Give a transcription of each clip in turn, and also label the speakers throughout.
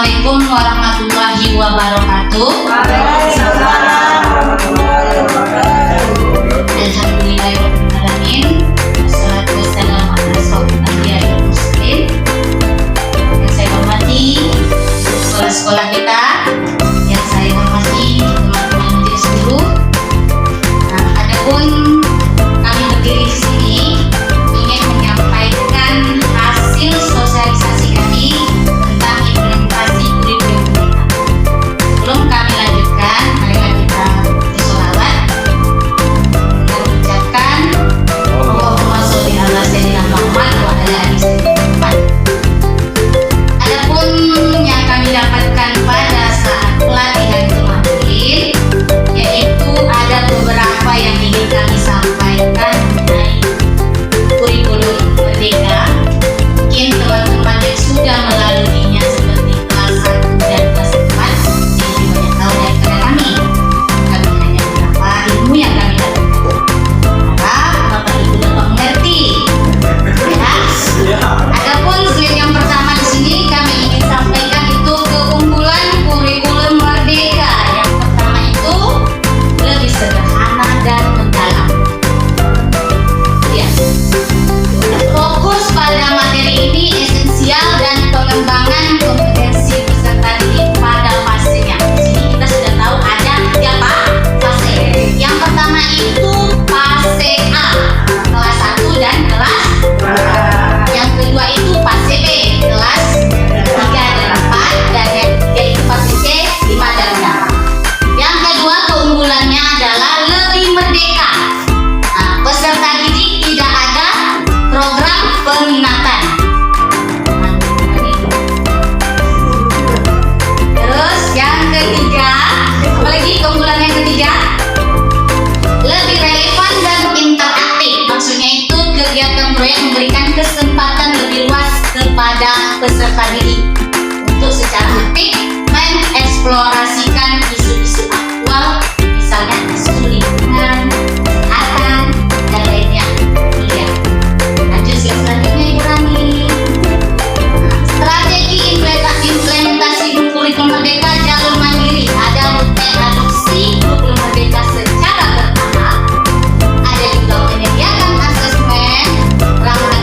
Speaker 1: Assalamualaikum warahmatullahi wabarakatuh. Alhamdulillahirrahmanirrahim. Wassalatu wassalamu ala asyrofil anbiya'i wal mursalin. Yang saya hormati sekolah-sekolah kita, yang saya hormati teman-teman majelis guru. Nah, adapun kami berdiri di sini ingin menyampaikan hasil sosialisasi kami tentang implementasi kurikulum merdeka. Sebelum kami lanjutkan, marilah kita bersolawat mengucapkan Allahumma sholli ala sayyidina Muhammad wa ala ali sayyidina Muhammad. Adapun yang kami dapatkan pada saat pelatihan kemarin, yaitu ada beberapa yang ingin kami sampaikan mengenai kurikulum merdeka. Mungkin teman-teman yang sudah melaluinya seperti kelas 1 dan kelas 4 ini banyak tahu daripada kami. Kami hanya beberapa ilmu yang kami dapatkan. Harap Bapak Ibu dapat mengerti. Ya. Adapun slide yang pertama di sini kami ingin sampaikan itu keunggulan kurikulum merdeka. Yang pertama itu lebih sederhana dan mendalam. Ya. Fokus pada materi ini esensial dan pengembangan kompetensi peserta didik pada fasenya. Di sini kita sudah tahu ada tiga fase. Yang pertama itu fase A, kelas 1 dan kelas 2. Yang kedua itu fase B, kelas 3 dan 4, dan yang ketiga itu fase C, 5 dan 6. Yang kedua keunggulannya adalah lebih merdeka. Nah, peserta didik tidak ada program peminatan. Terus yang ketiga, apalagi keunggulan yang ketiga, lebih relevan dan interaktif. Maksudnya itu kegiatan proyek memberikan kesempatan lebih luas kepada peserta didik untuk secara aktif mengeksplorasikan isu-isu aktual, misalnya isu lingkungan, kesehatan, dan lainnya. Ya. Lanjut slide selanjutnya Ibu Rani. Strategi implementasi kurikulum merdeka jalur mandiri. Ada rute adopsi kurikulum merdeka secara bertahap. Ada juga menyediakan asesmen, ramuan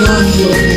Speaker 1: modul